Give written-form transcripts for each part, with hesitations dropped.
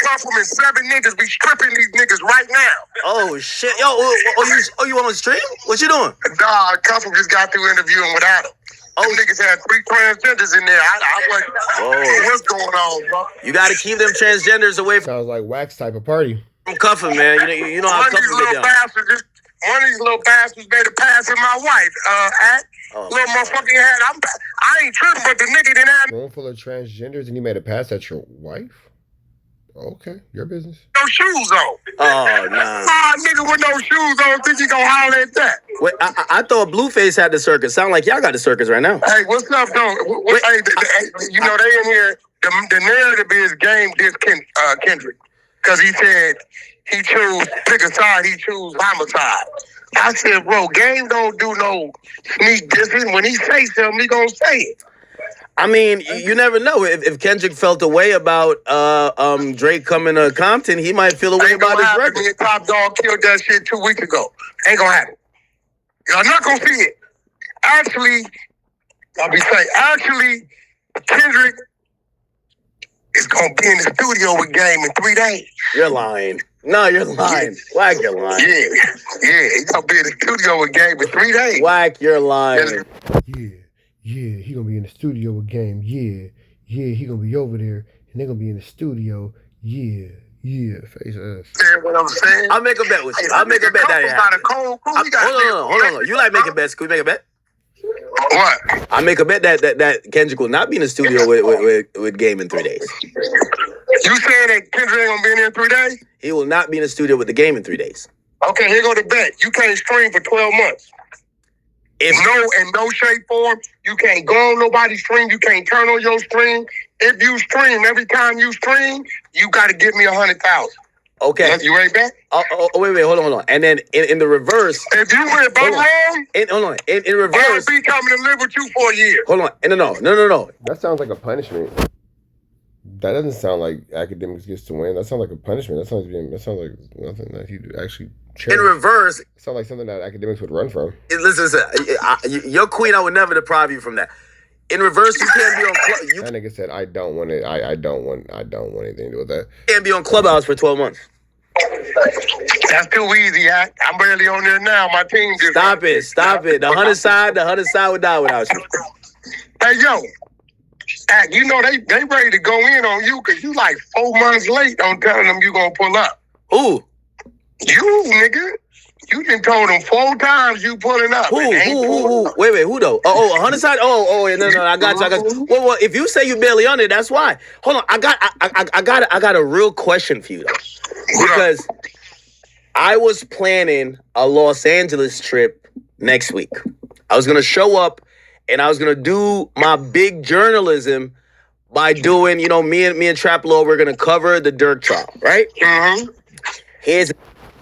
cuff him and 7 niggas be stripping these niggas right now. Oh shit, yo, you on the stream? What you doing? Nah, cuff him just got through interviewing without him. Them niggas had 3 transgenders in there. I wasn't. What's going on, bro? You got to keep them transgenders away from. Sounds like Wax type of party. I'm cuffing, man. You know how cuffing get down. One of these little bastards made a pass at my wife. Little motherfucking head. I ain't tripping, but the nigga didn't have Room full of transgenders and you made a pass at your wife? Okay, your business. no shoes on. Oh, nah. Nigga with no shoes on, think you gonna holler at that? Wait, I thought Blueface had the circus. Sound like y'all got the circus right now. Hey, what's up, though? Hey, you know, they in here, the narrative is Game did Kendrick. Because he said he chose, pick a side, he chose homicide. I said, bro, Game don't do no sneak dissing. When he say something, he gonna say it. I mean, you never know. If Kendrick felt a way about Drake coming to Compton, he might feel a way about his record. Me and Top Dog killed that shit 2 weeks ago. Ain't gonna happen. Y'all not gonna see it. Actually, Kendrick is gonna be in the studio with Game in 3 days. You're lying. No, you're lying. Wack, you're lying. Yeah, he's gonna be in the studio with Game in 3 days. Wack, you're lying. Yeah, he gonna be in the studio with Game. Yeah, he gonna be over there, and they gonna be in the studio. Yeah, face ass. See what I'm saying? I'll make a bet with you. I'll make a bet that happens. Hold on. You like making bets? Can we make a bet? What? I make a bet that Kendrick will not be in the studio with Game in 3 days. You saying that Kendrick ain't gonna be in there in 3 days? He will not be in the studio with the Game in 3 days. Okay, here go the bet. You can't stream for 12 months. In no shape, form, you can't go on nobody's stream. You can't turn on your stream. If you stream, every time you stream, you got to give me 100,000. Okay. You ready, bet? Wait, hold on. And then in the reverse, if you went both wrong, in reverse, I'll be coming to live with you for a year. Hold on. No. That sounds like a punishment. That doesn't sound like academics gets to win. That sounds like a punishment. That sounds like nothing that he actually. In reverse, it sounds like something that academics would run from. Listen, your queen, I would never deprive you from that. In reverse, you can't be on. That nigga said, "I don't want it. I don't want anything to do with that." You can't be on Clubhouse for 12 months. That's too easy, Act. I'm barely on there now. My team just stop it. The 100 side would die without you. Hey, yo. Act, you know they ready to go in on you because you like 4 months late on telling them you gonna pull up. Who? You, nigga. You done told them 4 times you pulling up. Who? Wait, who though? 100 side? No, I got you. Well, if you say you barely on it, that's why. Hold on, I got a real question for you though. Because I was planning a Los Angeles trip next week. I was gonna show up and I was gonna do my big journalism by doing, me and Trap Law, we're gonna cover the Dirk trial, right? Mm-hmm.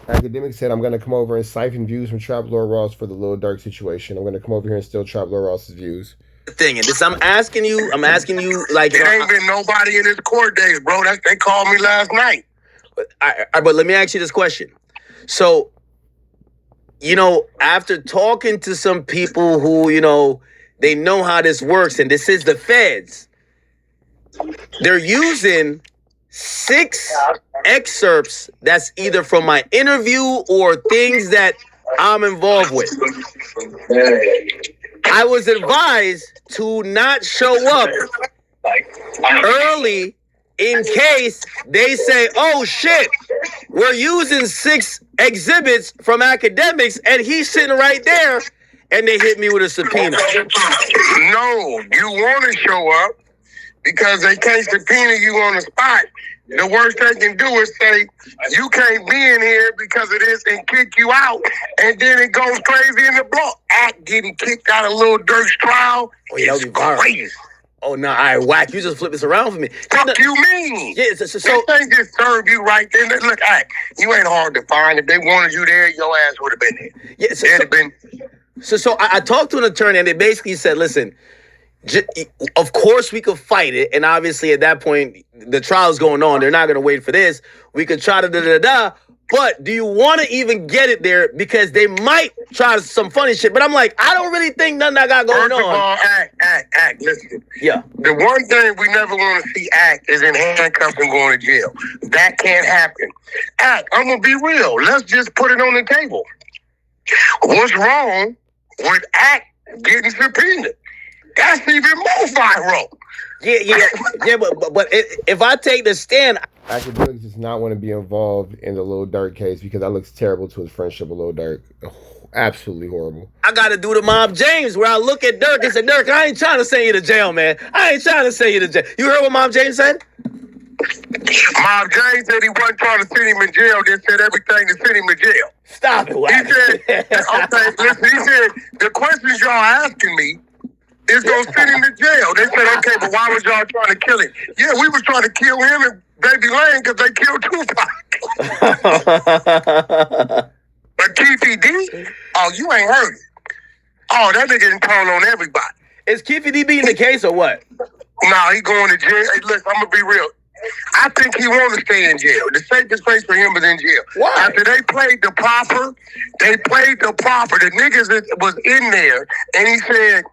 Academic said, I'm going to come over and siphon views from Trap Lord Ross for the Lil Durk situation. I'm going to come over here and steal Trap Lord Ross's views. Thing, and this I'm asking you, like... There ain't been nobody in his court days, bro. They called me last night. But let me ask you this question. So, after talking to some people who, they know how this works, and this is the feds, they're using 6 excerpts that's either from my interview or things that I'm involved with. I was advised to not show up early in case they say, oh shit, we're using 6 exhibits from academics and he's sitting right there, and they hit me with a subpoena. No, you want to show up because they can't subpoena you on the spot. The worst they can do is say, you can't be in here because of this and kick you out. And then it goes crazy in the block. Act getting kicked out of Lil Durk's trial. It's crazy. Oh, no, all right, Wack, you just flip this around for me. What do you mean? Yeah, so they just serve you right there. Look, Act, you ain't hard to find. If they wanted you there, your ass would have been there. Yeah, so I talked to an attorney, and they basically said, listen, of course we could fight it, and obviously at that point the trial's going on. They're not going to wait for this. We could try to But do you want to even get it there? Because they might try some funny shit. But I'm like, I don't really think nothing I got going First of on. all, act. Listen. Yeah. The one thing we never want to see act is in handcuffs and going to jail. That can't happen. Act, I'm going to be real. Let's just put it on the table. What's wrong with act getting subpoenaed? That's even more viral. Yeah. But if I take the stand, Academics does not want to be involved in the Lil Durk case because that looks terrible to his friendship with Lil Durk. Absolutely horrible. I got to do the Mob James where I look at Durk and say, Durk, I ain't trying to send you to jail, man. I ain't trying to send you to jail. You heard what Mob James said? Mob James said he wasn't trying to send him in jail. They said everything to send him to jail. Stop it, He Wack. said, okay, listen, he said, the questions y'all asking me is going to send him to jail. They said, okay, but why was y'all trying to kill him? Yeah, we was trying to kill him and Baby Lane because they killed Tupac. But Keefy D, oh, you ain't heard it. Oh, that nigga done told on everybody. Is Keefy D beating the case or what? Nah, he going to jail. Hey, listen, I'm going to be real. I think he want to stay in jail. The safest place for him is in jail. Why? After they played the proper. The niggas that was in there, and he said,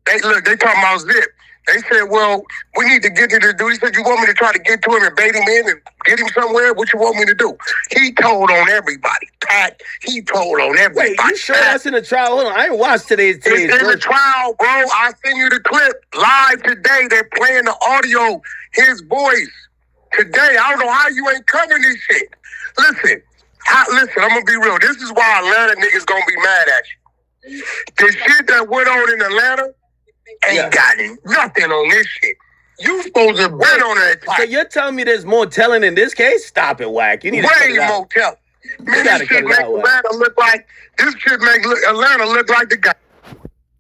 they talking about Zip. They said, well, we need to get to the dude. He said, you want me to try to get to him and bait him in and get him somewhere? What you want me to do? He told on everybody. Pat, he told on everybody. Wait, you sure that's in the trial? Hold on, I ain't watched today's It's in the trial, bro. I send you the clip live today. They're playing the audio, his voice today. I don't know how you ain't covering this shit. Listen, I'm going to be real. This is why Atlanta niggas going to be mad at you. The shit that went on in Atlanta ain't got nothing on this shit. You supposed to bet on that. So you're telling me there's more telling in this case? Stop it, Wack. You need to cut way it out. more telling. Man, gotta this shit cut it make out, Wack. Atlanta look like Atlanta look like the guy.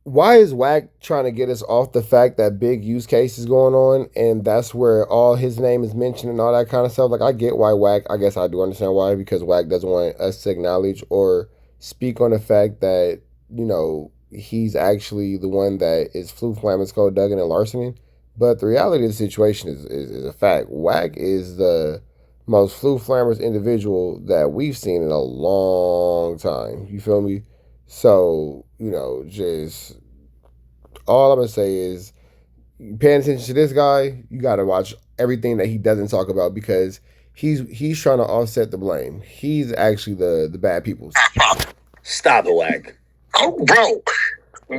Why is Wack trying to get us off the fact that big use case is going on and that's where all his name is mentioned and all that kind of stuff? Like, I get why Wack, I guess I do understand why, because Wack doesn't want us to acknowledge or speak on the fact that, you know, he's actually the one that is Flu Flamming, Skull Duggan, and larcening. But the reality of the situation is a fact. Wack is the most Flu Flammers individual that we've seen in a long time. You feel me? So, you know, just all I'm going to say is paying attention to this guy, you got to watch everything that he doesn't talk about because he's trying to offset the blame. He's actually the bad people. Stop it, Wack. Oh, bro,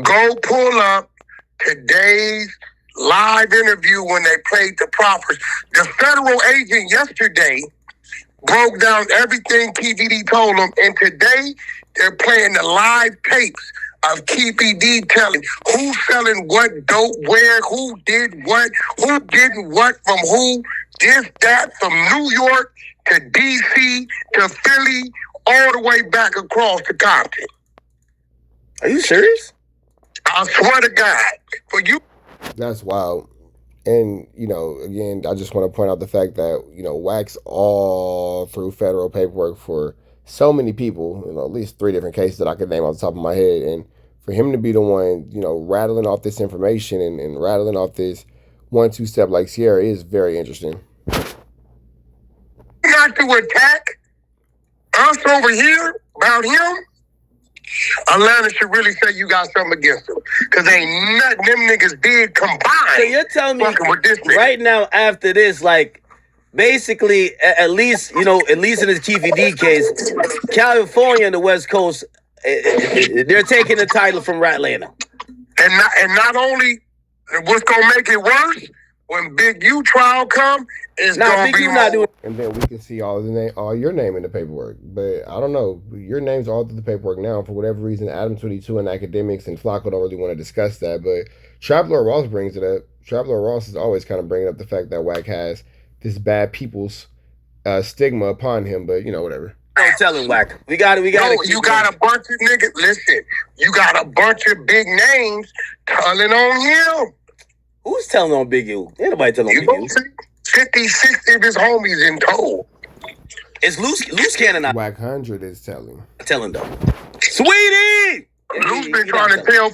go pull up today's live interview when they played the proffers. The federal agent yesterday broke down everything KVD told them, and today they're playing the live tapes of KVD telling who's selling what dope, where, who did what, who didn't what from who, this, that, from New York to D.C. to Philly, all the way back across to Compton. Are you serious? I swear to God, for you. That's wild. And, you know, again, I just want to point out the fact that, you know, Wack's all through federal paperwork for so many people, you know, at least 3 different cases that I could name off the top of my head. And for him to be the one, you know, rattling off this information and rattling off this 1-2 step like Sierra is very interesting. Not to attack us over here about him, Atlanta should really say you got something against him. Because ain't nothing them niggas did combined. So you're telling me with this nigga. right now after this, like, basically, at least in this KVD case, California and the West Coast, they're taking the title from Atlanta. And not only what's gonna make it worse, when Big U trial come, it's gonna be not doing. And then we can see all your name in the paperwork. But I don't know, your name's all through the paperwork now. For whatever reason, Adam 22 and academics and Flacco don't really want to discuss that. But Traveler Ross brings it up. Traveler Ross is always kind of bringing up the fact that Wack has this bad people's stigma upon him. But you know, whatever. Don't tell him, Wack. We got. You got a bunch of niggas. Listen, you got a bunch of big names telling on him. Who's telling on Big U? Ain't nobody telling on Big U. 50, 60 of his homies in tow. It's loose cannon. WACK100 is telling. Telling them. Sweetie! Luce been trying to tell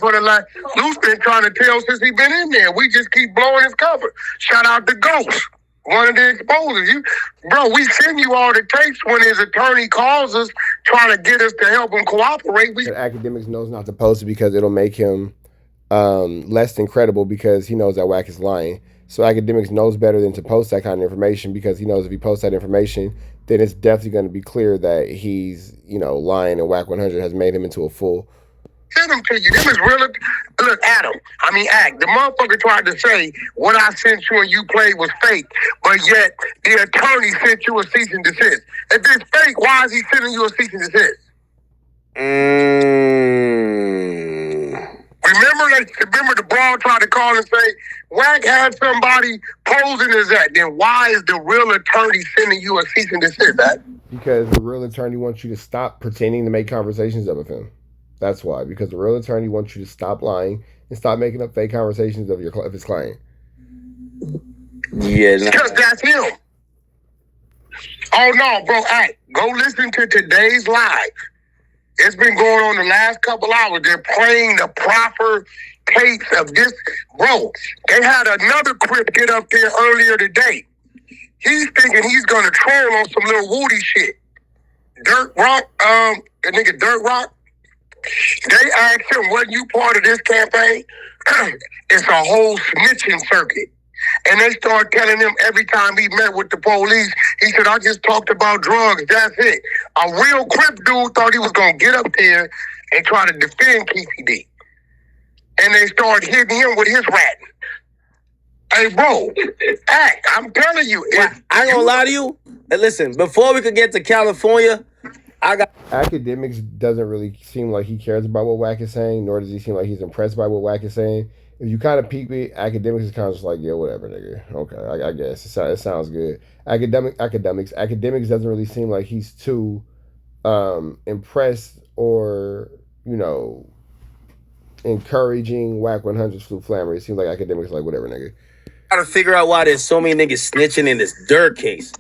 Luce been trying to tell since he been in there. We just keep blowing his cover. Shout out to Ghost. one of the exposers. Bro, we send you all the tapes when his attorney calls us trying to get us to help him cooperate. Academics knows not to post it because it'll make him less than credible because he knows that WACK is lying. So Academics knows better than to post that kind of information because he knows if he posts that information, then it's definitely going to be clear that he's, lying, and WACK100 has made him into a fool. Send them to you. This is real. Look, Act. The motherfucker tried to say what I sent you and you played was fake, but yet the attorney sent you a cease and desist. If it's fake, why is he sending you a cease and desist? Remember the broad tried to call and say, WACK had somebody posing as that. Then why is the real attorney sending you a cease and desist, that? Because the real attorney wants you to stop pretending to make conversations of him. That's why. Because the real attorney wants you to stop lying and stop making up fake conversations of his client. Yeah, because that's him. Oh no, bro! Go listen to today's live. It's been going on the last couple hours. They're playing the proper tapes of this. Bro, they had another Crip get up there earlier today. He's thinking he's gonna troll on some little Woody shit. Dirt Rock, the nigga Dirt Rock. They asked him, wasn't you part of this campaign? It's a whole snitching circuit. And they started telling him every time he met with the police, he said, I just talked about drugs, that's it. A real Crip dude thought he was going to get up there and try to defend Keefy D. And they started hitting him with his ratting. Hey, bro, I'm telling you. I ain't gonna lie to you. And listen, before we could get to California, Academics doesn't really seem like he cares about what WACK is saying, nor does he seem like he's impressed by what WACK is saying. If you kind of peek it, Academics is kind of just like, yeah, whatever, nigga. Okay, I guess. It sounds good. Academics doesn't really seem like he's too impressed or, encouraging WACK100's Flu Flammer. It seems like Academics like, whatever, nigga. Gotta figure out why there's so many niggas snitching in this Dirt case.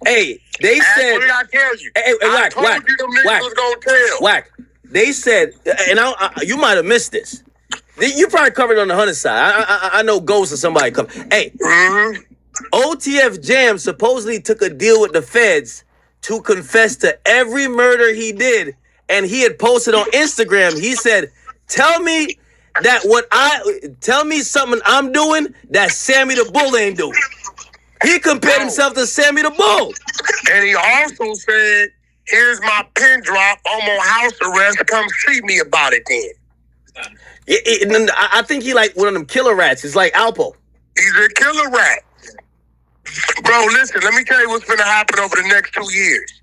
Hey, they said. What did I tell you? Hey, I told you them niggas was gonna tell. WACK. They said, and you might have missed this. You probably covered it on the Hunter side. I know Ghost or somebody come. Hey, OTF Jam supposedly took a deal with the feds to confess to every murder he did, and he had posted on Instagram. He said, "Tell me something I'm doing that Sammy the Bull ain't doing." He compared himself to Sammy the Bull. And he also said, here's my pin drop. I'm on house arrest. Come see me about it then. I think he like one of them killer rats. It's like Alpo. He's a killer rat. Bro, listen, let me tell you what's going to happen over the next 2 years.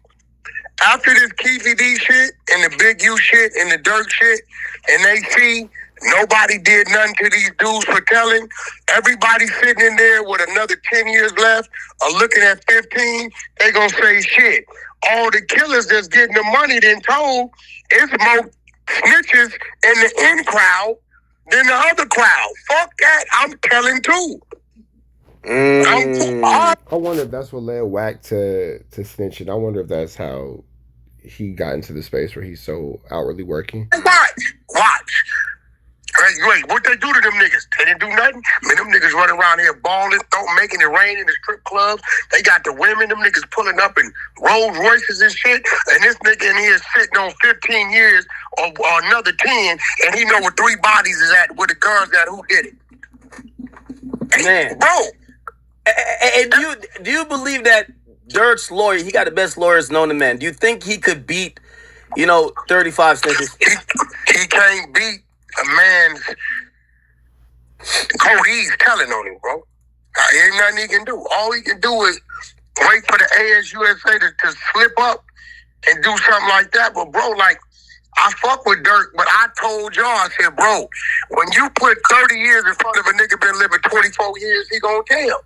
After this Keefy D shit and the Big U shit and the Dirt shit, and they see nobody did nothing to these dudes for telling, everybody sitting in there with another 10 years left or looking at 15, they going to say, shit, all the killers that's getting the money then told, it's more snitches in the in crowd than the other crowd. Fuck that. I'm telling too. I wonder if that's what led WACK to snitching. I wonder if that's how he got into the space where he's so outwardly working. Watch. Wait, what they do to them niggas? They didn't do nothing? I mean, them niggas running around here balling, making it rain in the strip clubs. They got the women, them niggas pulling up in Rolls Royces and shit. And this nigga in here sitting on 15 years or another 10, and he know where 3 bodies is at, where the guns at, who did it. Man. Bro. And do you believe that Dirt's lawyer, he got the best lawyers known to man, do you think he could beat, 35 snitches? He can't beat a man's Cody's telling on him, bro. Ain't nothing he can do. All he can do is wait for the ASUSA to slip up and do something like that. But, bro, I fuck with Dirt, but I told y'all, I said, bro, when you put 30 years in front of a nigga been living 24 years, he gonna tell.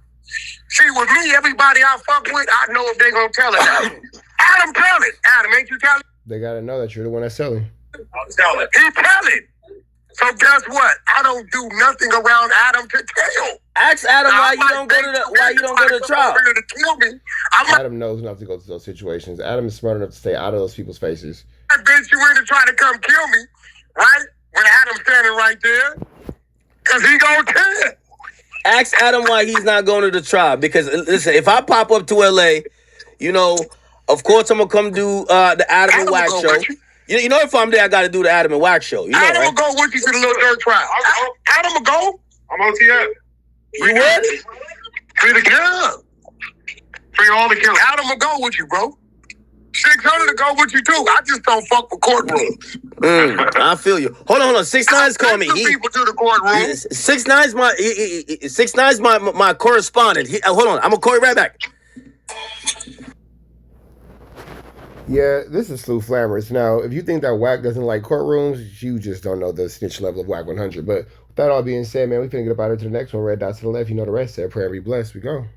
See, with me, everybody I fuck with, I know if they gonna tell it. Adam, tell it. Adam, ain't you telling? They gotta know that you're the one that's selling. I'm telling. He telling. So guess what? I don't do nothing around Adam to tell. Ask Adam why you don't go to the trial. To kill me. Adam knows not to go to those situations. Adam is smart enough to stay out of those people's faces. I bet you in to try to come kill me, right? When Adam's standing right there, because he gonna tell. Ask Adam why he's not going to the trial. Because listen, if I pop up to LA, you know, of course I'm gonna come do the Adam and Wack show. You know, if I'm there, I got to do the Adam and Wack show. You know, Adam right? will go with you to the Little Dirt trial. Adam will go. I'm OTF. You would? Free the kill. Free all the kills. Adam will go with you, bro. 600 to go with you too. I just don't fuck with courtrooms. I feel you. Hold on. 6ix9ine call me. People to the courtroom. 6ix9ine's my correspondent. Hold on. I'm gonna call you right back. Yeah, this is Slew Flammers. Now, if you think that WACK doesn't like courtrooms, you just don't know the snitch level of WACK100. But with that all being said, man, we finna get up out here to the next one. Red dots to the left. You know the rest. Say a prayer, be blessed. We go.